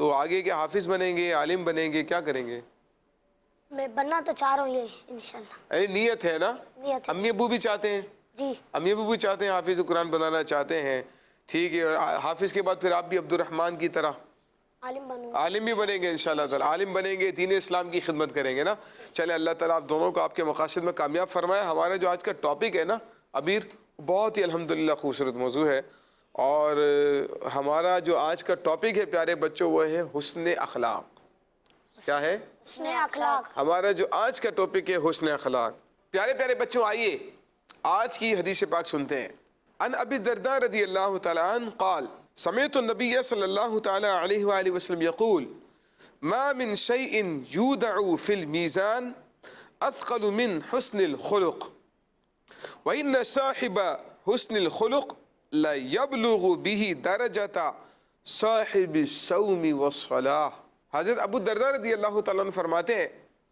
تو آگے کے حافظ بنیں گے، عالم بنیں گے، کیا کریں گے؟ میں بننا تو چاہ رہا ہوں یہ انشاءاللہ. نیت ہے نا؟ نیت ہے. امی ابو بھی چاہتے ہیں؟ جی امی ابو بھی چاہتے ہیں، حافظ قرآن بنانا چاہتے ہیں. ٹھیک ہے، اور حافظ کے بعد پھر آپ بھی عبد الرحمن کی طرح عالم بنوں. عالم بھی بنیں گے انشاءاللہ تعالی. عالم بنیں گے، دین اسلام کی خدمت کریں گے نا. چلے اللہ تعالیٰ آپ دونوں کو آپ کے مقاصد میں کامیاب فرمائے. ہمارا جو آج کا ٹاپک ہے نا عبیر، بہت ہی الحمدللہ خوبصورت موضوع ہے. اور ہمارا جو آج کا ٹاپک ہے پیارے بچوں وہ ہے حسن اخلاق. کیا ہے؟ حسن اخلاق. ہمارا جو آج کا ٹاپک ہے حسن اخلاق. پیارے پیارے بچوں، آئیے آج کی حدیث پاک سنتے ہیں. عن ابی الدرداء رضی اللہ تعالی عنہ قال سمعت النبی صلی اللہ تعالی علیہ وآلہ وسلم یقول ما من شیء یودع فی المیزان اثقل من حسن الخلق وإن صاحب حسن الخلق لا يبلغ به درجة صاحب الصوم والصلاة. حضرت ابو الدرداء رضی اللہ تعالیٰ عنہ فرماتے ہیں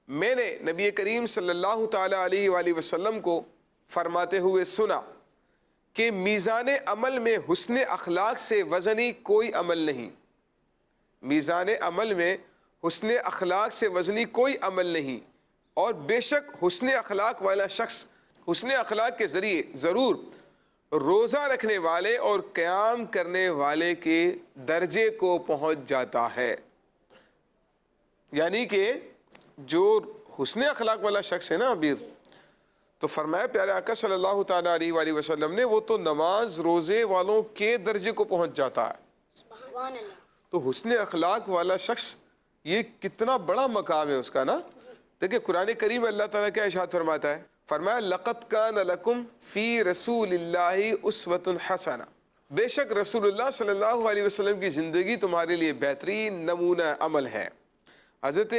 میں نے نبی کریم صلی اللہ تعالیٰ علیہ وآلہ وسلم کو فرماتے ہوئے سنا کہ میزان عمل میں حسن اخلاق سے وزنی کوئی عمل نہیں. میزان عمل میں حسن اخلاق سے وزنی کوئی عمل نہیں، اور بے شک حسن اخلاق والا شخص حسن اخلاق کے ذریعے ضرور روزہ رکھنے والے اور قیام کرنے والے کے درجے کو پہنچ جاتا ہے. یعنی کہ جو حسن اخلاق والا شخص ہے نا عبیر، تو فرمایا پیارے آقا صلی اللہ تعالیٰ علیہ وآلہ وسلم نے وہ تو نماز روزے والوں کے درجے کو پہنچ جاتا ہے. سبحان اللہ. تو حسن اخلاق والا شخص یہ کتنا بڑا مقام ہے اس کا نا. دیکھیں قرآن کریم اللہ تعالیٰ کیا ارشاد فرماتا ہے، فرمایا لَقَدْ كَانَ لَكُمْ فِي رَسُولِ اللَّهِ أُسْوَةٌ حَسَنَةٌ. بے شک رسول اللہ صلی اللہ علیہ وسلم کی زندگی تمہارے لیے بہترین نمونہ عمل ہے. حضرت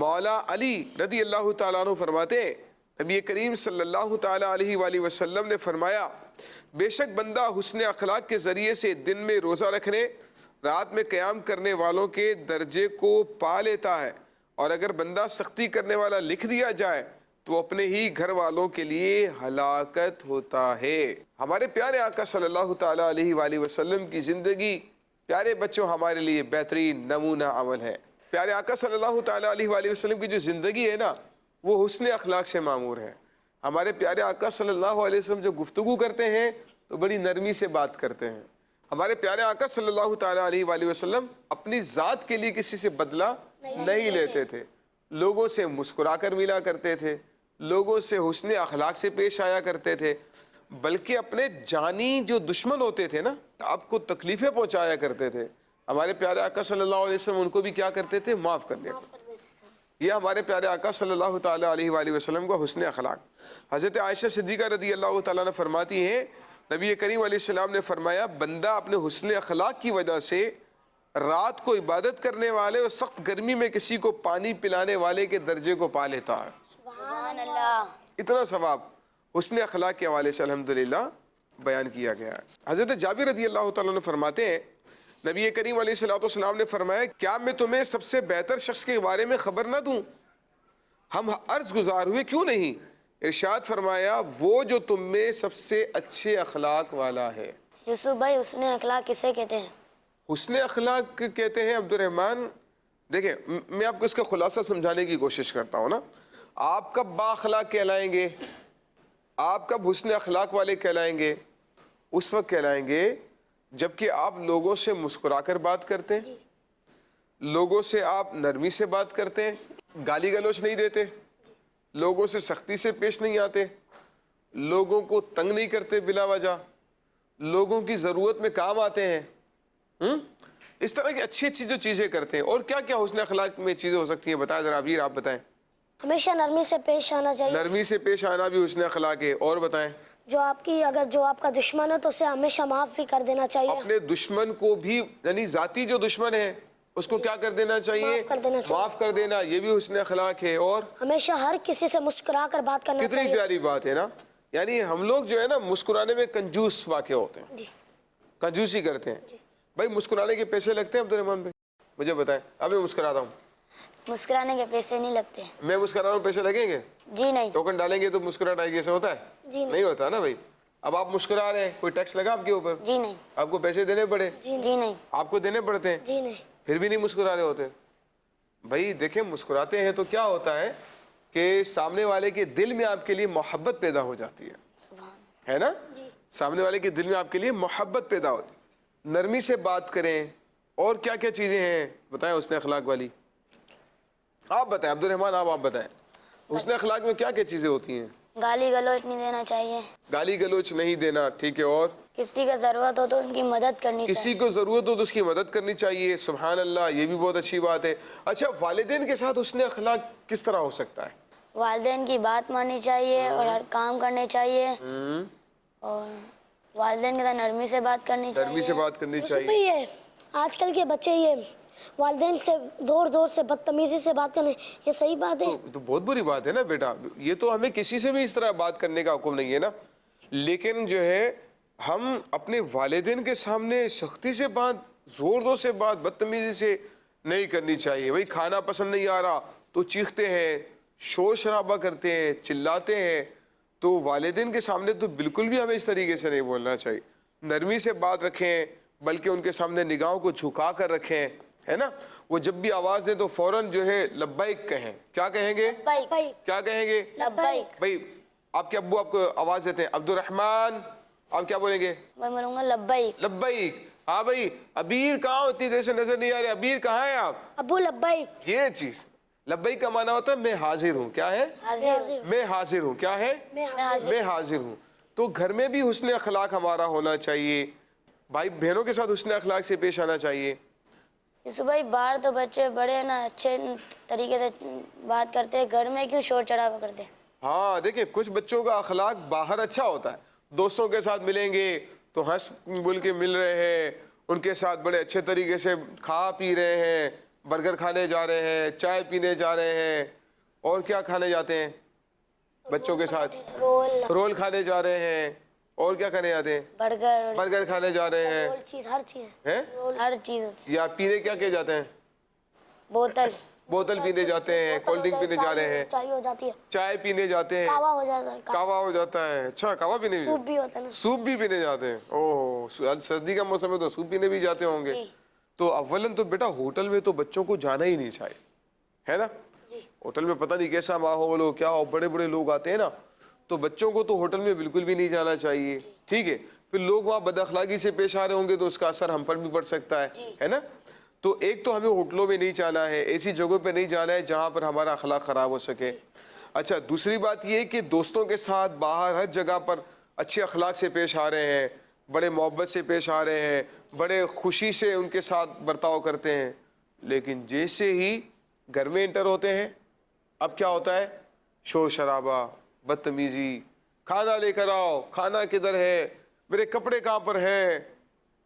مولا علی رضی اللہ تعالیٰ عنہ فرماتے ہیں نبی کریم صلی اللہ تعالیٰ علیہ وآلہ وسلم نے فرمایا بے شک بندہ حسن اخلاق کے ذریعے سے دن میں روزہ رکھنے، رات میں قیام کرنے والوں کے درجے کو پا لیتا ہے، اور اگر بندہ سختی کرنے والا لکھ دیا جائے تو اپنے ہی گھر والوں کے لیے ہلاکت ہوتا ہے. ہمارے پیارے آقا صلی اللہ تعالیٰ علیہ وآلہ وسلم کی زندگی پیارے بچوں ہمارے لیے بہترین نمونہ عمل ہے. پیارے آقا صلی اللہ تعالیٰ علیہ وآلہ وسلم کی جو زندگی ہے نا وہ حسن اخلاق سے معمور ہے. ہمارے پیارے آقا صلی اللہ علیہ وسلم جو گفتگو کرتے ہیں تو بڑی نرمی سے بات کرتے ہیں. ہمارے پیارے آقا صلی اللہ تعالیٰ علیہ وآلہ وسلم اپنی ذات کے لیے کسی سے بدلہ نہیں لیتے تھے. لوگوں سے مسکرا کر ملا کرتے تھے، لوگوں سے حسن اخلاق سے پیش آیا کرتے تھے، بلکہ اپنے جانی جو دشمن ہوتے تھے نا آپ کو تکلیفیں پہنچایا کرتے تھے. ہمارے پیارے آقا صلی اللہ علیہ وسلم ان کو بھی کیا کرتے تھے؟ معاف کر دیا. یہ ہمارے پیارے آقا صلی اللہ تعالیٰ علیہ وآلہ وسلم کا حسن اخلاق. حضرت عائشہ صدیقہ رضی اللہ تعالیٰ نے فرماتی ہیں نبی کریم علیہ السلام نے فرمایا بندہ اپنے حسن اخلاق کی وجہ سے رات کو عبادت کرنے والے اور سخت گرمی میں کسی کو پانی پلانے والے کے درجے کو پا لیتا ہے. سبحان اللہ. اتنا ثواب حسن اخلاق کے حوالے سے الحمدللہ بیان کیا گیا ہے. حضرت جابر رضی اللہ تعالیٰ نے فرماتے ہیں نبی کریم علیہ السلام نے فرمایا کیا میں تمہیں سب سے بہتر شخص کے بارے میں خبر نہ دوں؟ ہم عرض گزار ہوئے کیوں نہیں؟ ارشاد فرمایا وہ جو تم میں سب سے اچھے اخلاق والا ہے. یوسف بھائی حسن اخلاق کسے کہتے ہیں؟ حسن اخلاق کہتے ہیں عبد الرحمن، دیکھیں میں آپ کو اس کا خلاصہ سمجھانے کی کوشش کرتا ہوں نا. آپ کب با اخلاق کہلائیں گے، آپ کب حسن اخلاق والے کہلائیں گے؟ اس وقت کہلائیں گے جبکہ آپ لوگوں سے مسکرا کر بات کرتے ہیں، لوگوں سے آپ نرمی سے بات کرتے ہیں، گالی گلوچ نہیں دیتے، لوگوں سے سختی سے پیش نہیں آتے، لوگوں کو تنگ نہیں کرتے بلا وجہ، لوگوں کی ضرورت میں کام آتے ہیں. اس طرح کی اچھی اچھی جو چیزیں کرتے ہیں. اور کیا کیا حسن اخلاق میں چیزیں ہو سکتی ہیں بتائیں ذرا عبیر، آپ بتائیں. ہمیشہ نرمی سے پیش آنا چاہیے. نرمی سے پیش آنا بھی حسن اخلاق ہے. اور بتائیں. اگر جو آپ کا دشمن ہے تو اسے ہمیشہ معاف بھی کر دینا چاہیے. اپنے دشمن کو بھی، یعنی ذاتی جو دشمن ہے اس کو کیا کر دینا چاہیے؟ معاف کر دینا. یہ بھی حسن اخلاق ہے. اور ہمیشہ ہر کسی سے مسکرا کر بات کرنا چاہیے. کتنی پیاری بات ہے نا. یعنی ہم لوگ جو ہے نا مسکرانے میں کنجوس واقع ہوتے ہیں، کنجوسی کرتے ہیں. بھائی مسکرانے کے پیسے لگتے ہیں عبد الرحمن بھائی؟ مجھے بتائیں. اب میں مسکراتا ہوں. مسکرانے کے پیسے نہیں لگتے. میں مسکرا رہا ہوں، پیسے لگیں گے؟ جی نہیں. ٹوکن ڈالیں گے تو مسکراہٹ آئے گی، ایسا ہوتا ہے؟ جی نہیں ہوتا نا بھائی. اب آپ مسکرا رہے ہیں، کوئی ٹیکس لگا آپ کے اوپر؟ جی نہیں. آپ کو پیسے دینے پڑے؟ جی نہیں. آپ کو دینے پڑتے ہیں؟ جی نہیں. پھر بھی نہیں مسکرا رہے ہوتے. بھائی دیکھیں مسکراتے ہیں تو کیا ہوتا ہے کہ سامنے والے کے دل میں آپ کے لیے محبت پیدا ہو جاتی ہے نا. سامنے والے کے دل میں آپ کے لیے محبت پیدا ہوتی ہے. نرمی سے بات کریں. اور کیا کیا چیزیں ہیں بتائیں حسن اخلاق والی؟ آپ بتائیں عبد الرحمن، آپ بتائیں حسن اخلاق میں کیا کیا چیزیں ہوتی ہیں؟ گالی گلوچ نہیں دینا چاہیے. گالی گلوچ نہیں دینا، ٹھیک ہے. اور کسی کا ضرورت ہو تو ان کی مدد کرنی کسی کو ضرورت ہو تو اس کی مدد کرنی چاہیے. سبحان اللہ، یہ بھی بہت اچھی بات ہے. اچھا والدین کے ساتھ حسن اخلاق کس طرح ہو سکتا ہے؟ والدین کی بات ماننی چاہیے اور ہر کام کرنے چاہیے، اور والدین کے ساتھ نرمی سے بات کرنی چاہیے. نرمی سے بات کرنی چاہیے. یہ آج کل کے بچے یہ والدین سے زور زور سے بدتمیزی سے بات کرنے، یہ صحیح بات ہے؟ تو بہت بری بات ہے نا بیٹا. یہ تو ہمیں کسی سے بھی اس طرح بات کرنے کا حکم نہیں ہے نا. لیکن جو ہے ہم اپنے والدین کے سامنے سختی سے بات، زور زور سے بات، بدتمیزی سے نہیں کرنی چاہیے. بھائی کھانا پسند نہیں آ رہا تو چیختے ہیں، شور شرابہ کرتے ہیں، چلاتے ہیں. تو والدین کے سامنے تو بالکل بھی ہمیں اس طریقے سے نہیں بولنا چاہیے. نرمی سے بات رکھیں، بلکہ ان کے سامنے نگاہوں کو جھکا کر رکھیں، ہے نا. وہ جب بھی آواز دیں تو فوراً جو ہے لبیک کہیں. کیا کہیں گے؟ کیا کہیں گے؟ لبیک. بھائی آپ کے ابو آپ کو آواز دیتے ہیں عبد الرحمن، آپ کیا بولیں گے؟ میں بولوں گا لبیک. لبیک. ہاں بھائی ابیر کہاں ہوتی جیسے نظر نہیں آ رہے، ابیر کہاں ہیں آپ؟ ابو لبیک. یہ چیز لبیک کا معنی ہوتا ہے میں حاضر ہوں. کیا ہے؟ میں حاضر ہوں. کیا ہے؟ میں حاضر ہوں. تو گھر میں بھی حسن اخلاق ہمارا ہونا چاہیے. بھائی بہنوں کے ساتھ حسن اخلاق سے پیش آنا چاہیے. بھائی باہر تو بچے بڑے نا اچھے طریقے سے بات کرتے ہیں، گھر میں کیوں شور چڑھاوا کرتے ہیں؟ ہاں دیکھیں کچھ بچوں کا اخلاق باہر اچھا ہوتا ہے، دوستوں کے ساتھ ملیں گے تو ہنس بول کے مل رہے ہیں، ان کے ساتھ بڑے اچھے طریقے سے کھا پی رہے ہیں، برگر کھانے جا رہے ہیں، چائے پینے جا رہے ہیں، اور کیا کھانے جاتے ہیں بچوں کے ساتھ؟ رول کھانے جا رہے ہیں. اور کیا کھانے جاتے ہیں؟ برگر کھانے جا رہے ہیں. ہر چیز ہیں ہر چیز ہوتی ہے. یا پینے کیا کہ جاتے ہیں؟ بوتل پینے جاتے ہیں، کولڈ ڈرنک پینے جا رہے ہیں، چائے ہو جاتی ہے، چائے پینے جاتے ہیں، کہوا ہو جاتا ہے، کہوا ہو جاتا ہے. اچھا کہوا پینے بھی، سوپ بھی ہوتا ہے نا، سوپ بھی پینے جاتے ہیں. اوہ سردی کا موسم ہے تو سوپ پینے بھی جاتے ہوں گے. تو اولن تو بیٹا ہوٹل میں تو بچوں کو جانا ہی نہیں چاہیے، ہے نا. ہوٹل میں پتہ نہیں کیسا ماحول ہو، کیا ہو، بڑے بڑے لوگ آتے ہیں نا، تو بچوں کو تو ہوٹل میں بالکل بھی نہیں جانا چاہیے. ٹھیک ہے. پھر لوگ وہاں بد اخلاقی سے پیش آ رہے ہوں گے تو اس کا اثر ہم پر بھی پڑ سکتا ہے نا. تو ایک تو ہمیں ہوٹلوں میں نہیں جانا ہے، ایسی جگہوں پہ نہیں جانا ہے جہاں پر ہمارا اخلاق خراب ہو سکے. اچھا دوسری بات یہ کہ دوستوں کے ساتھ باہر ہر جگہ پر اچھے اخلاق سے پیش آ رہے ہیں، بڑے محبت سے پیش آ رہے ہیں، بڑے خوشی سے ان کے ساتھ برتاؤ کرتے ہیں. لیکن جیسے ہی گھر میں انٹر ہوتے ہیں اب کیا ہوتا ہے؟ شور شرابہ، بدتمیزی، کھانا لے کر آؤ، کھانا کدھر ہے، میرے کپڑے کہاں پر ہیں،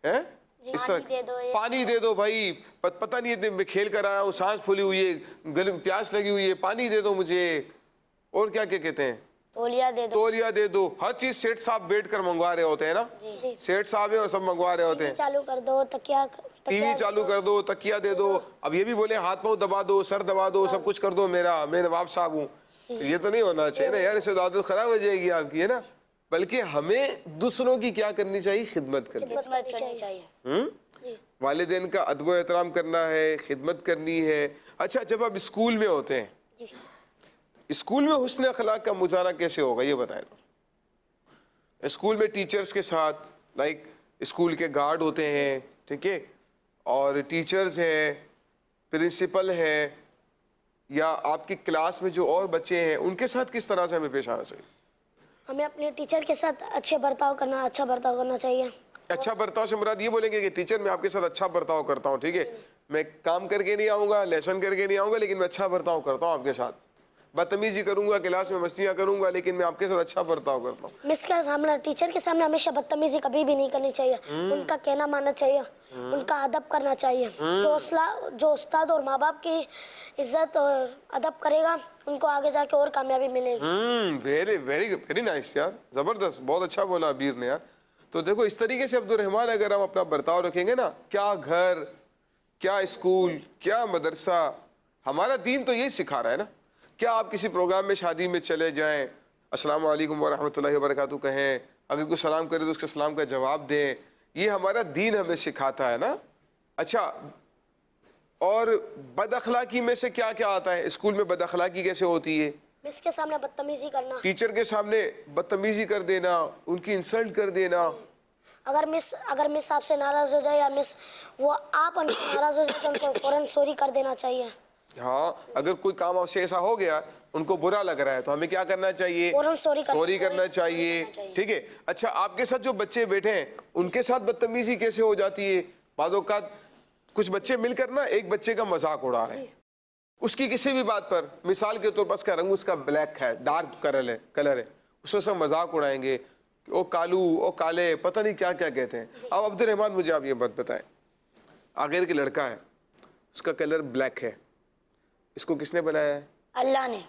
اس طرح پانی دے دو بھائی، پتہ نہیں ہے میں کھیل کر آیا ہوں، سانس پھولی ہوئی ہے، گلے میں پیاس لگی ہوئی ہے، پانی دے دو مجھے. اور کیا کیا کہتے ہیں؟ تولیہ دے دو. ہر چیز سیٹ صاحب بیٹھ کر منگوا رہے ہوتے ہیں نا، سیٹ صاحب ہیں اور سب منگوا رہے ہوتے ہیں. چالو کر دو، تکیا ٹی وی چالو کر دو، تکیہ دے دو. اب یہ بھی بولے ہاتھ پاؤں دبا دو، سر دبا دو، سب کچھ کر دو میرا، میں نواب صاحب ہوں. تو یہ تو نہیں ہونا چاہیے نا یار، اس سے عادت خراب ہو جائے گی آپ کی، ہے نا. بلکہ ہمیں دوسروں کی کیا کرنی چاہیے؟ خدمت کرنی چاہیے. والدین کا ادب و احترام کرنا ہے، خدمت کرنی ہے. اچھا جب آپ اسکول میں ہوتے ہیں، اسکول میں حسن اخلاق کا مظاہرہ کیسے ہوگا یہ بتائیں. اسکول میں ٹیچرز کے ساتھ، لائک اسکول کے گارڈ ہوتے ہیں، ٹھیک ہے، اور ٹیچرز ہیں، پرنسپل ہیں، یا آپ کی کلاس میں جو اور بچے ہیں ان کے ساتھ کس طرح سے ہمیں پیش آنا چاہیے؟ ہمیں اپنے ٹیچر کے ساتھ اچھا برتاؤ کرنا چاہیے. اچھا برتاؤ سے مراد یہ بولیں گے کہ ٹیچر میں آپ کے ساتھ اچھا برتاؤ کرتا ہوں، ٹھیک ہے، میں کام کر کے نہیں آؤں گا، لیسن کر کے نہیں آؤں گا، لیکن میں اچھا برتاؤ کرتا ہوں آپ کے ساتھ. بدتمیزی کروں گا، کلاس میں مستیاں کروں گا، لیکن میں آپ کے ساتھ اچھا برتاؤ کرتا ہوں. مس کا سامنے ٹیچر کے سامنے ہمیشہ بدتمیزی کبھی بھی نہیں کرنی چاہیے. ان کا کہنا ماننا چاہیے، ان کا ادب کرنا چاہیے. جو استاد اور ماں باپ کی عزت اور ادب کرے گا ان کو آگے جا کے اور کامیابی ملے گی. ویری نائس یار، زبردست، بہت اچھا بولا ابیر نے یار. تو دیکھو اس طریقے سے عبد الرحمن اگر ہم اپنا برتاؤ رکھیں گے نا، کیا گھر، کیا اسکول، کیا مدرسہ، ہمارا دین تو یہی سکھا رہا ہے نا. کیا آپ کسی پروگرام میں شادی میں چلے جائیں، السلام علیکم ورحمۃ اللہ وبرکاتہ کہیں، اگر کوئی سلام کرے تو اس کے سلام کا جواب دیں، یہ ہمارا دین ہمیں سکھاتا ہے نا. اچھا اور بد اخلاقی میں سے کیا کیا آتا ہے؟ اسکول میں بد اخلاقی کیسے ہوتی ہے؟ مس کے سامنے بدتمیزی کرنا. ٹیچر کے سامنے بدتمیزی کر دینا, ان کی انسلٹ کر دینا. اگر مس آپ سے ناراض ہو جائے یا مس وہ آپ ان سے ناراض ہو جائے تو ان کو فوراً سوری کر دینا چاہیے. ہاں, اگر کوئی کام آپ سے ایسا ہو گیا, ان کو برا لگ رہا ہے, تو ہمیں کیا کرنا چاہیے؟ فوراً سوری کرنا چاہیے. ٹھیک ہے. اچھا, آپ کے ساتھ جو بچے بیٹھے ہیں ان کے ساتھ بدتمیزی کیسے ہو جاتی ہے؟ بعض اوقات کچھ بچے مل کر نا ایک بچے کا مذاق اڑا رہے ہیں, اس کی کسی بھی بات پر, مثال کے طور پر اس کا رنگ اس کا بلیک ہے, ڈارک کلر ہے, اس میں سب مذاق اڑائیں گے, او کالو, او کالے, پتہ نہیں کیا کیا کہتے ہیں. اب عبد الرحمن مجھے آپ یہ بات بتائیں, آخر کے لڑکا ہے, اس کا کلر بلیک ہے, اس کو کس نے بنایا ہے؟ اللہ نے,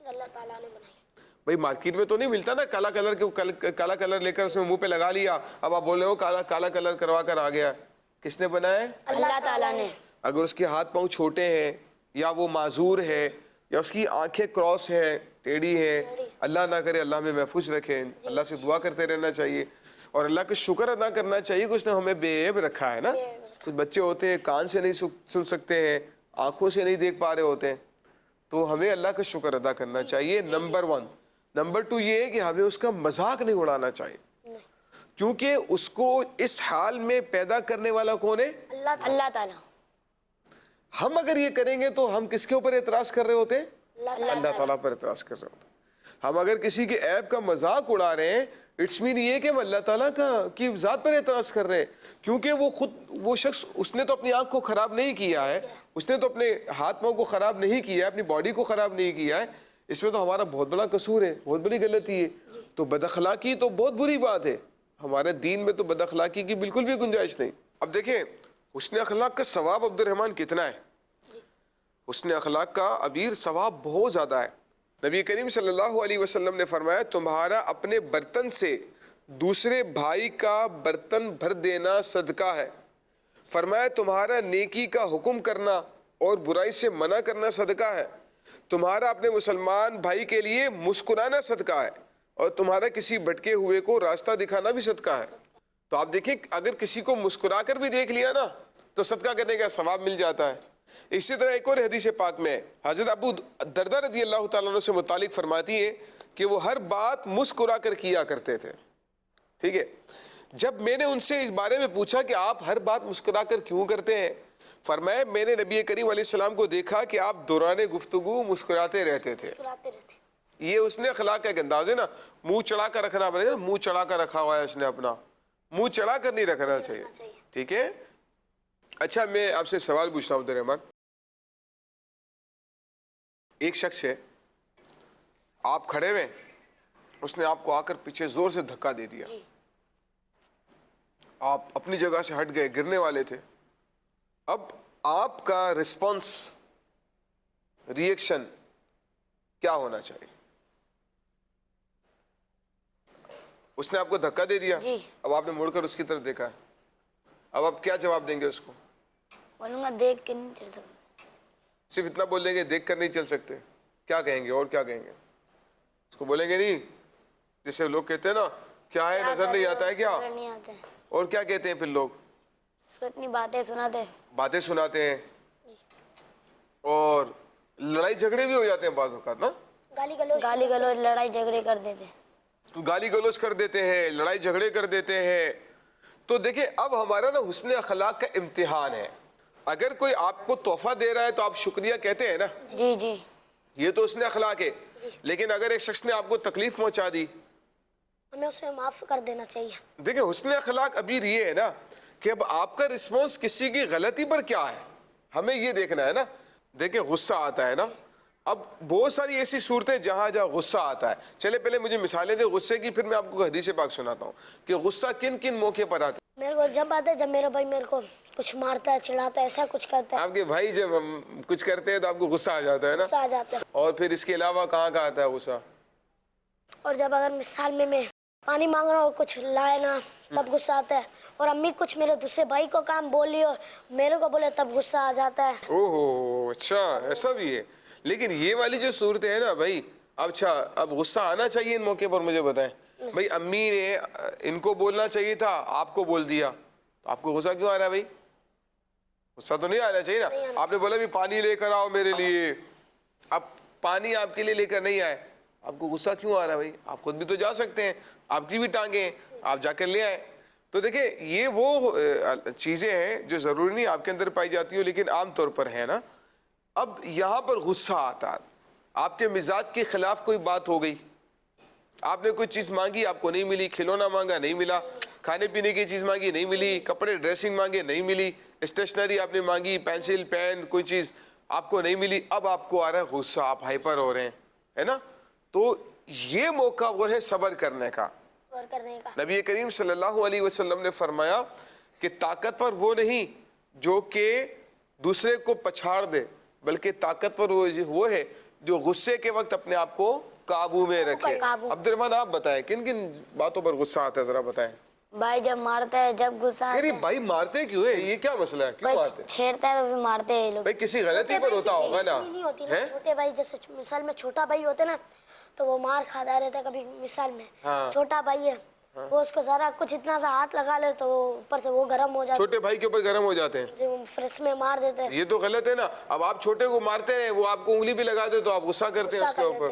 اللہ تعالیٰ نے بنایا. بھائی مارکیٹ میں تو نہیں ملتا نا کالا کلر لے کر اس میں منہ پہ لگا لیا, اب آپ بول رہے ہو کالا کلر کروا کر آ گیا. کس نے بنایا ہے؟ اللہ تعالیٰ نے. اگر اس کے ہاتھ پاؤں چھوٹے ہیں, یا وہ معذور ہے, یا اس کی آنکھیں کراس ہیں, ٹیڑھی ہیں, اللہ نہ کرے, اللہ میں محفوظ رکھیں, اللہ سے دعا کرتے رہنا چاہیے, اور اللہ کا شکر ادا کرنا چاہیے کہ اس نے ہمیں بے عیب رکھا ہے نا. کچھ بچے ہوتے ہیں کان سے نہیں سن سکتے ہیں, آنکھوں سے نہیں دیکھ پا رہے ہوتے ہیں, تو ہمیں اللہ کا شکر ادا کرنا چاہیے, نمبر 1. نمبر 2 یہ ہے کہ ہمیں اس کا مذاق نہیں اڑانا چاہیے, کیونکہ اس کو اس حال میں پیدا کرنے والا کون ہے؟ اللہ تعالیٰ. ہم اگر یہ کریں گے تو ہم کس کے اوپر اعتراض کر رہے ہوتے ہیں؟ اللہ تعالیٰ پر اعتراض کر رہے ہوتے ہیں. ہم اگر کسی کے عیب کا مذاق اڑا رہے ہیں, اٹس مین یہ کہ ہم اللہ تعالیٰ کی ذات پر اعتراض کر رہے ہیں, کیونکہ وہ شخص, اس نے تو اپنی آنکھ کو خراب نہیں کیا ہے, اس نے تو اپنے ہاتھ پاؤں کو خراب نہیں کیا ہے, اپنی باڈی کو خراب نہیں کیا ہے, اس میں تو ہمارا بہت بڑا قصور ہے, بہت بڑی غلطی ہے. تو بد اخلاقی تو بہت بری بات ہے, ہمارے دین میں تو بد اخلاقی کی بالکل بھی گنجائش نہیں. اب دیکھیں حسن اخلاق کا ثواب عبد الرحمن کتنا ہے؟ حسن اخلاق کا ابیر ثواب بہت زیادہ ہے. نبی کریم صلی اللہ علیہ وسلم نے فرمایا, تمہارا اپنے برتن سے دوسرے بھائی کا برتن بھر دینا صدقہ ہے. فرمایا, تمہارا نیکی کا حکم کرنا اور برائی سے منع کرنا صدقہ ہے. تمہارا اپنے مسلمان بھائی کے لیے مسکرانا صدقہ ہے, اور تمہارا کسی بھٹکے ہوئے کو راستہ دکھانا بھی صدقہ ہے. تو آپ دیکھیں, اگر کسی کو مسکرا کر بھی دیکھ لیا نا تو صدقہ کرنے کا ثواب مل جاتا ہے. اسی طرح ایک اور حدیث پاک میں حضرت ابو دردہ رضی اللہ تعالیٰ عنہ سے متعلق فرماتی ہے کہ وہ ہر بات مسکرا کر کیا کرتے تھے. ٹھیک ہے. جب میں نے ان سے اس بارے میں پوچھا کہ آپ ہر بات مسکرا کر کیوں کرتے ہیں, فرمایا, میں نے نبی کریم علیہ السلام کو دیکھا کہ آپ دوران گفتگو مسکراتے رہتے تھے. یہ اس نے اخلاق کا ایک انداز ہے نا, منہ چڑھا کر رکھنا پڑے گا, منہ چڑھا کر رکھا ہوا ہے اس نے اپنا, منہ چڑھا کر نہیں رکھنا چاہیے. ٹھیک ہے. اچھا, میں آپ سے سوال پوچھتا ہوں عبد الرحمن. ایک شخص ہے, آپ کھڑے ہوئے, اس نے آپ کو آ کر پیچھے زور سے دھکا دے دیا, آپ اپنی جگہ سے ہٹ گئے, گرنے والے تھے. اب آپ کا رسپانس, ریئیکشن کیا ہونا چاہیے؟ اس نے آپ کو دھکا دے دیا, اب آپ نے مڑ کر اس کی طرف دیکھا, اب آپ کیا جواب دیں گے اس کو؟ بولوں گا دیکھ کے نہیں چل سکتا. صرف اتنا بول دیں گے, دیکھ کر نہیں چل سکتے, کیا کہیں گے اور کیا کہیں گے؟ اس کو بولیں گے نہیں, جیسے لوگ کہتے ہیں نا, کیا ہے نظر نہیں آتا ہے کیا, اور کیا کہتے ہیں پھر لوگ؟ اس کو اتنی باتیں سناتے ہیں, اور لڑائی جھگڑے بھی ہو جاتے ہیں بعض اوقات نا, گالی گلوچ لڑائی جھگڑے کر دیتے, گالی گلوچ کر دیتے ہیں, لڑائی جھگڑے کر دیتے ہیں. تو دیکھیں, اب ہمارا نا حسن اخلاق کا امتحان ہے. اگر کوئی آپ کو تحفہ دے رہا ہے تو آپ شکریہ کہتے ہیں نا, جی, یہ تو حسن اخلاق ہے. لیکن اگر ایک شخص نے آپ کو تکلیف پہنچا دی, ہمیں اسے معاف کر دینا چاہیے. دیکھیں حسن اخلاق ابھی یہ ہے نا کہ اب آپ کا رسپانس کسی کی غلطی پر کیا ہے, ہمیں یہ دیکھنا ہے نا. دیکھیں غصہ آتا ہے نا, اب بہت ساری ایسی صورتیں جہاں غصہ آتا ہے. چلے پہلے مجھے مثالیں دیں غصے کی, پھر میں آپ کو حدیث پاک سناتا ہوں کہ غصہ کن کن موقع پر آتا ہے. میرے کو جب آتا ہے جب میرا بھائی میرے کو کچھ مارتا ہے, چڑھاتا ہے, ایسا کچھ کرتا ہے. آپ کے بھائی جب کچھ کرتے ہیں تو آپ کو غصہ آ جاتا ہے نا, غصہ آ جاتا ہے. اور پھر اس کے علاوہ کہاں کا آتا ہے غصہ؟ اور جب اگر مثال میں پانی مانگ رہا ہوں, کچھ لائے نا, تب غصہ آتا ہے. اور امی کچھ میرے دوسرے بھائی کو کام بول لی اور میرے کو بولے, تب غصہ آ جاتا ہے. اوہ اچھا, ایسا بھی ہے. لیکن یہ والی جو صورتیں ہیں نا بھائی, اچھا اب غصہ آنا چاہیے ان موقع پر, مجھے بتائیں بھائی. امی نے ان کو بولنا چاہیے تھا, آپ کو بول دیا, تو آپ کو غصہ کیوں آ رہا ہے بھائی؟ غصہ تو نہیں آنا چاہیے نا. آپ نے بولا بھی پانی لے کر آؤ میرے لیے, اب پانی آپ کے لیے لے کر نہیں آئے, آپ کو غصہ کیوں آ رہا ہے بھائی؟ آپ خود بھی تو جا سکتے ہیں, آپ کی بھی ٹانگیں ہیں, آپ جا کر لے آئیں. تو دیکھیں یہ وہ چیزیں ہیں جو ضروری نہیں آپ کے اندر پائی جاتی ہو لیکن عام طور پر ہے نا. اب یہاں پر غصہ آتا, آپ کے مزاج کے خلاف کوئی بات ہو گئی, آپ نے کوئی چیز مانگی آپ کو نہیں ملی, کھلونا مانگا نہیں ملا, کھانے پینے کی چیز مانگی نہیں ملی, کپڑے ڈریسنگ مانگے نہیں ملی, اسٹیشنری آپ نے مانگی پینسل پین کوئی چیز آپ کو نہیں ملی, اب آپ کو آ رہا ہے غصہ, آپ ہائپر ہو رہے ہیں, ہے نا. تو یہ موقع وہ ہے صبر کرنے کا. نبی کریم صلی اللہ علیہ وسلم نے فرمایا کہ طاقتور وہ نہیں جو کہ دوسرے کو پچھاڑ دے, بلکہ طاقتور وہ ہے جو غصے کے وقت اپنے آپ کو قابو میں رکھے. عبد الرحمن آپ بتائیں کن کن باتوں پر غصہ آتا ہے, ذرا بتائیں. بھائی جب مارتا ہے, جب غصہ ارے بھائی مارتے کیوں ہے, یہ کیا مسئلہ ہے, کیوں مارتے ہیں چھیڑتا ہے تو بھی مارتے ہیں لوگ. بھائی؟ کسی غلطی پر ہوتا ہوگا نا. نہیں ہوتی نا, چھوٹے بھائی جیسے مثال میں چھوٹا بھائی ہوتے نا تو وہ مار کھاتا رہتا ہے. کبھی مثال میں چھوٹا بھائی ہے وہ اس کو ذرا کچھ اتنا سا ہاتھ لگا لے تو اوپر سے وہ گرم ہو جاتا ہے, چھوٹے بھائی کے اوپر گرم ہو جاتے ہیں, جو فرس میں مار دیتے ہیں. یہ تو غلط ہے نا. اب آپ چھوٹے کو مارتے ہیں, وہ آپ کو انگلی بھی لگا دے تو آپ غصہ کرتے ہیں اس کے اوپر.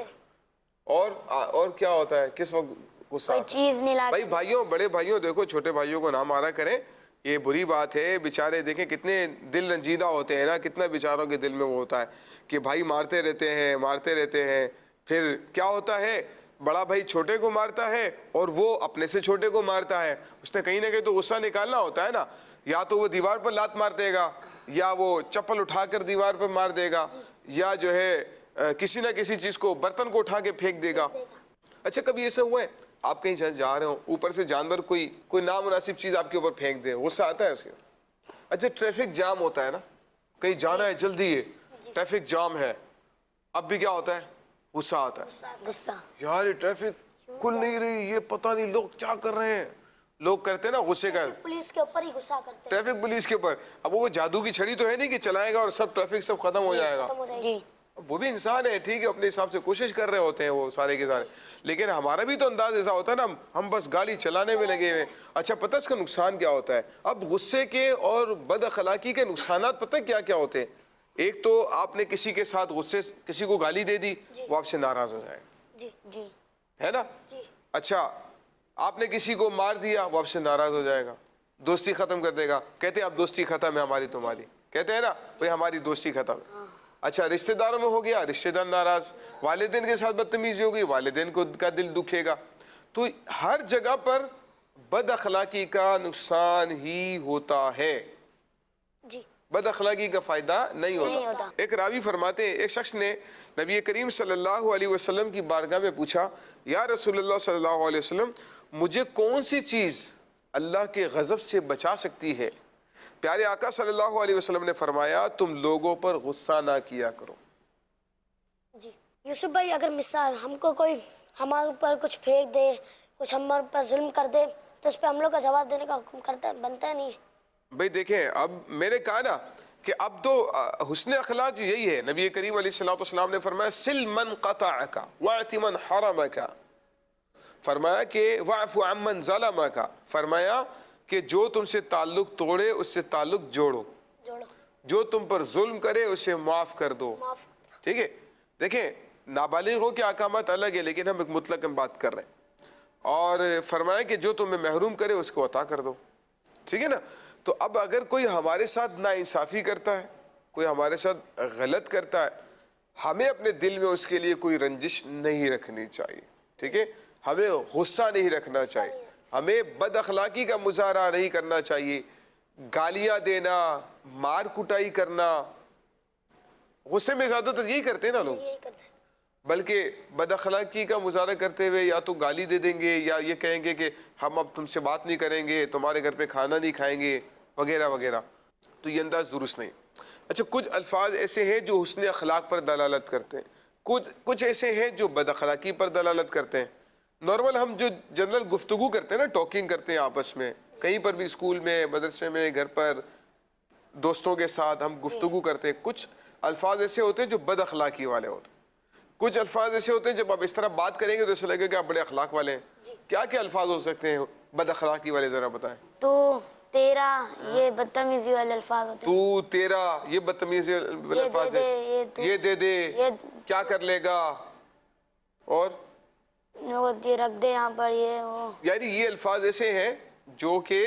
اور کیا ہوتا ہے کس وقت غصہ؟ کوئی چیز نہیں لاتے. بھائی بھائیوں, بڑے بھائیوں دیکھو چھوٹے بھائیوں کو نہ مارا کریں, یہ بری بات ہے. بیچارے دیکھیں کتنے دل رنجیدہ ہوتے ہیں نا, کتنا بیچاروں کے دل میں وہ ہوتا ہے کہ بھائی مارتے رہتے ہیں. پھر کیا ہوتا ہے, بڑا بھائی چھوٹے کو مارتا ہے اور وہ اپنے سے چھوٹے کو مارتا ہے. اس نے کہیں نہ کہیں تو غصہ نکالنا ہوتا ہے نا, یا تو وہ دیوار پر لات مار دے گا, یا وہ چپل اٹھا کر دیوار پر مار دے گا, یا جو ہے کسی نہ کسی چیز کو, برتن کو اٹھا کے پھینک دے گا. اچھا کبھی ایسا ہوا ہے آپ کہیں جا رہے ہو, اوپر سے جانور کوئی نامناسب چیز آپ کے اوپر پھینک دے, غصہ آتا ہے اس کے؟ اچھا ٹریفک جام ہوتا ہے نا, کہیں جانا ہے جلدی ہے, ٹریفک جام ہے, اب بھی کیا ہوتا ہے, غصہ آتا ہے. غصہ یار یہ ٹریفک کھل نہیں رہی, یہ پتہ نہیں لوگ کیا کر رہے ہیں. لوگ کرتے ہیں نا غصے کا, پولیس کے اوپر ہی غصہ کرتے ہیں, ٹریفک پولیس کے اوپر. اب وہ جادو کی چھڑی تو ہے نہیں کہ چلائے گا اور سب ٹریفک سب ختم ہو جائے گا. جی. وہ بھی انسان ہے, ٹھیک ہے, اپنے حساب سے کوشش کر رہے ہوتے ہیں وہ سارے کے سارے, لیکن ہمارا بھی تو انداز ایسا ہوتا ہے نا, ہم بس گاڑی چلانے میں لگے ہوئے. اچھا پتہ اس کا نقصان کیا ہوتا ہے؟ اب غصے کے اور بد اخلاقی کے نقصانات پتہ کیا کیا ہوتے ہیں؟ ایک تو آپ نے کسی کے ساتھ غصے کسی کو گالی دے دی, وہ آپ سے ناراض ہو جائے گا, جی ہے نا. اچھا آپ نے کسی کو مار دیا, وہ آپ سے ناراض ہو جائے گا, دوستی ختم کر دے گا. کہتے ہیں اب دوستی ختم ہے ہماری تمہاری, کہتے ہیں نا بھائی ہماری دوستی ختم ہے. اچھا رشتہ داروں میں ہو گیا, رشتہ دار ناراض, والدین کے ساتھ بدتمیزی ہو گئی, والدین کا دل دکھے گا. تو ہر جگہ پر بد اخلاقی کا نقصان ہی ہوتا ہے, بد اخلاقی کا فائدہ نہیں ہوتا. ایک راوی فرماتے ہیں ایک شخص نے نبی کریم صلی اللہ علیہ وسلم کی بارگاہ میں پوچھا, یا رسول اللہ صلی اللہ علیہ وسلم مجھے کون سی چیز اللہ کے غضب سے بچا سکتی ہے؟ پیارے آقا صلی اللہ علیہ وسلم نے فرمایا تم لوگوں پر غصہ نہ کیا کرو. جی یوسف بھائی, اگر مثال ہم کو کوئی ہمارے اوپر کچھ پھینک دے, کچھ ہمارے پر ظلم کر دے, تو اس پہ ہم لوگ کا جواب دینے کا حکم بنتا ہے نہیں؟ بھائی دیکھیں, اب میں نے کہا نا کہ اب تو حسن اخلاق جو یہی ہے. نبی کریم علیہ السلام نے فرمایا سل من قطعک واعط من حرمک, فرمایا کہ واعف عمن ظلمک, فرمایا کہ جو تم سے تعلق توڑے اس سے تعلق جوڑو, جو تم پر ظلم کرے اسے معاف کر دو. ٹھیک ہے, دیکھیں نابالغوں کے احکامات الگ ہے لیکن ہم ایک مطلق بات کر رہے ہیں. اور فرمایا کہ جو تمہیں محروم کرے اس کو عطا کر دو. ٹھیک ہے نا. تو اب اگر کوئی ہمارے ساتھ ناانصافی کرتا ہے, کوئی ہمارے ساتھ غلط کرتا ہے, ہمیں اپنے دل میں اس کے لیے کوئی رنجش نہیں رکھنی چاہیے. ٹھیک ہے, ہمیں غصہ نہیں رکھنا چاہیے, ہمیں بد اخلاقی کا مظاہرہ نہیں کرنا چاہیے, گالیاں دینا, مار کٹائی کرنا. غصے میں زیادہ تر یہی کرتے ہیں نا لوگ, بلکہ بد اخلاقی کا مظاہرہ کرتے ہوئے یا تو گالی دے دیں گے یا یہ کہیں گے کہ ہم اب تم سے بات نہیں کریں گے, تمہارے گھر پہ کھانا نہیں کھائیں گے وغیرہ وغیرہ. تو یہ انداز درست نہیں. اچھا کچھ الفاظ ایسے ہیں جو حسن اخلاق پر دلالت کرتے ہیں, کچھ ایسے ہیں جو بد اخلاقی پر دلالت کرتے ہیں. نارمل ہم جو جنرل گفتگو کرتے ہیں نا, ٹاکنگ کرتے ہیں آپس میں, کہیں پر بھی اسکول میں, مدرسے میں, گھر پر, دوستوں کے ساتھ ہم گفتگو کرتے ہیں. کچھ الفاظ ایسے ہوتے ہیں جو بد اخلاقی والے ہوتے ہیں, کچھ الفاظ ایسے ہوتے ہیں جب آپ اس طرح بات کریں گے تو ایسا لگے کہ آپ بڑے اخلاق والے ہیں. کیا کیا الفاظ ہو سکتے ہیں بد اخلاقی والے, ذرا بتائیں. تو تیرا یہ بدتمیزی والے الفاظ ہوتے ہیں. تو تیرا یہ بدتمیزی والے الفاظ ہے. یہ دے دے, کیا کر لے گا, اور وہ یہ رکھ دے یہاں پر, یہ وہ. یعنی یہ الفاظ ایسے ہیں جو کہ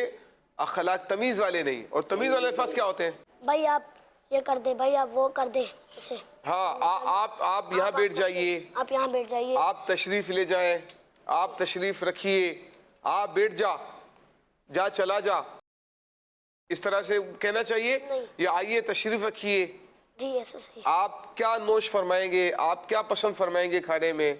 اخلاق تمیز والے نہیں. اور تمیز والے الفاظ کیا ہوتے ہیں؟ بھائی آپ یہ کر دے, بھائی آپ وہ کر دے, اسے ہاں, آپ یہاں بیٹھ جائیے, آپ یہاں بیٹھ جائیے, آپ تشریف لے جائیں, آپ تشریف رکھیے, آپ بیٹھ جا چلا جا, اس طرح سے کہنا چاہیے. یا آئیے تشریف رکھیے, جی ایسا صحیح. آپ کیا نوش فرمائیں گے, آپ کیا پسند فرمائیں گے کھانے میں.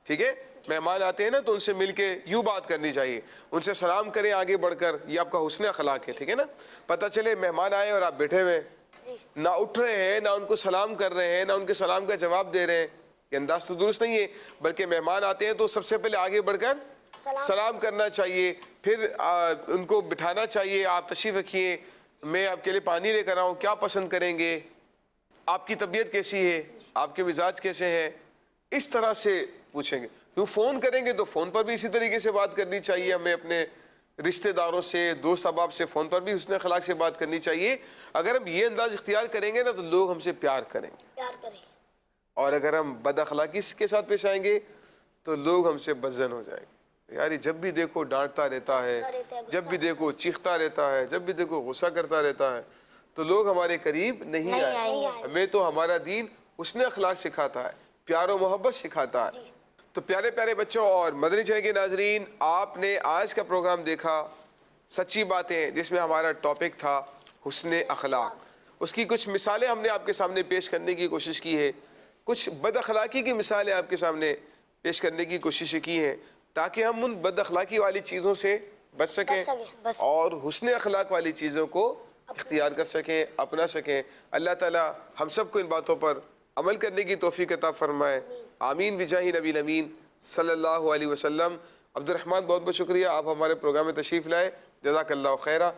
ٹھیک ہے, مہمان آتے ہیں نا تو ان سے مل کے یوں بات کرنی چاہیے, ان سے سلام کریں آگے بڑھ کر, یہ آپ کا حسن اخلاق ہے. ٹھیک ہے نا, پتہ چلے مہمان آئے اور آپ بیٹھے ہوئے نہ اٹھ رہے ہیں, نہ ان کو سلام کر رہے ہیں, نہ ان کے سلام کا جواب دے رہے ہیں, یہ انداز تو درست نہیں ہے. بلکہ مہمان آتے ہیں تو سب سے پہلے آگے بڑھ کر سلام کرنا چاہیے, پھر ان کو بٹھانا چاہیے, آپ تشریف رکھیے, میں آپ کے لیے پانی لے کر آؤں, کیا پسند کریں گے, آپ کی طبیعت کیسی ہے, آپ کے مزاج کیسے ہیں, اس طرح سے پوچھیں گے. کیوں فون کریں گے تو فون پر بھی اسی طریقے سے بات کرنی چاہیے ہمیں, اپنے رشتہ داروں سے, دوست احباب سے فون پر بھی حسن اخلاق سے بات کرنی چاہیے. اگر ہم یہ انداز اختیار کریں گے نا تو لوگ ہم سے پیار کریں گے, پیار کریں. اور اگر ہم بد اخلاقی کے ساتھ پیش آئیں گے تو لوگ ہم سے بدظن ہو جائیں گے. یار جب بھی دیکھو ڈانٹتا رہتا ہے, جب بھی دیکھو چیختا رہتا ہے, جب بھی دیکھو غصہ کرتا رہتا ہے, تو لوگ ہمارے قریب نہیں آئیں گے. ہمیں تو ہمارا دین حسن اخلاق سکھاتا ہے, پیار و محبت سکھاتا ہے. تو پیارے پیارے بچوں اور مدنی چینل کے ناظرین, آپ نے آج کا پروگرام دیکھا سچی باتیں, جس میں ہمارا ٹاپک تھا حسن اخلاق. اس کی کچھ مثالیں ہم نے آپ کے سامنے پیش کرنے کی کوشش کی ہے, کچھ بد اخلاقی کی مثالیں آپ کے سامنے پیش کرنے کی کوشش کی ہیں, تاکہ ہم ان بد اخلاقی والی چیزوں سے بچ سکیں اور حسن اخلاق والی چیزوں کو اختیار کر سکیں, اپنا سکیں. اللہ تعالی ہم سب کو ان باتوں پر عمل کرنے کی توفیق عطا فرمائے. آمین بجاہ نبی الامین صلی اللہ علیہ وسلم. عبد الرحمن بہت بہت شکریہ, آپ ہمارے پروگرام میں تشریف لائے, جزاک اللہ خیرہ.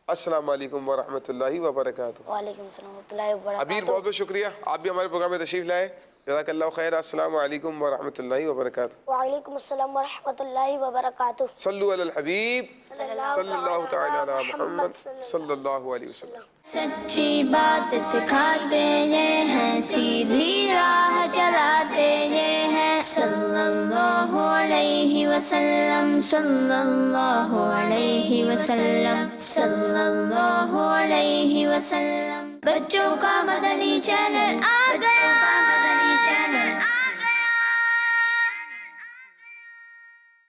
السلام علیکم ورحمۃ اللہ وبرکاتہ. وعلیکم السلام ورحمۃ اللہ وبرکاتہ. ابیر بہت بہت شکریہ, آپ بھی ہمارے پروگرام میں تشریف لائے, جزاک اللہ خیرہ. السلام علیکم ورحمۃ اللہ وبرکاتہ. وعلیکم السلام ورحمۃ اللہ وبرکاتہ. صلو علی الحبیب صلی اللہ تعالی علی محمد صلی اللہ علیہ وسلم. سچی بات سکھاتے یہ ہیں, سیدھی راہ چلاتے یہ ہیں, صلی اللہ علیہ وسلم, صلی اللہ علیہ وسلم, صلی اللہ علیہ وسلم. بچوں کا مدنی چینل آ گیا.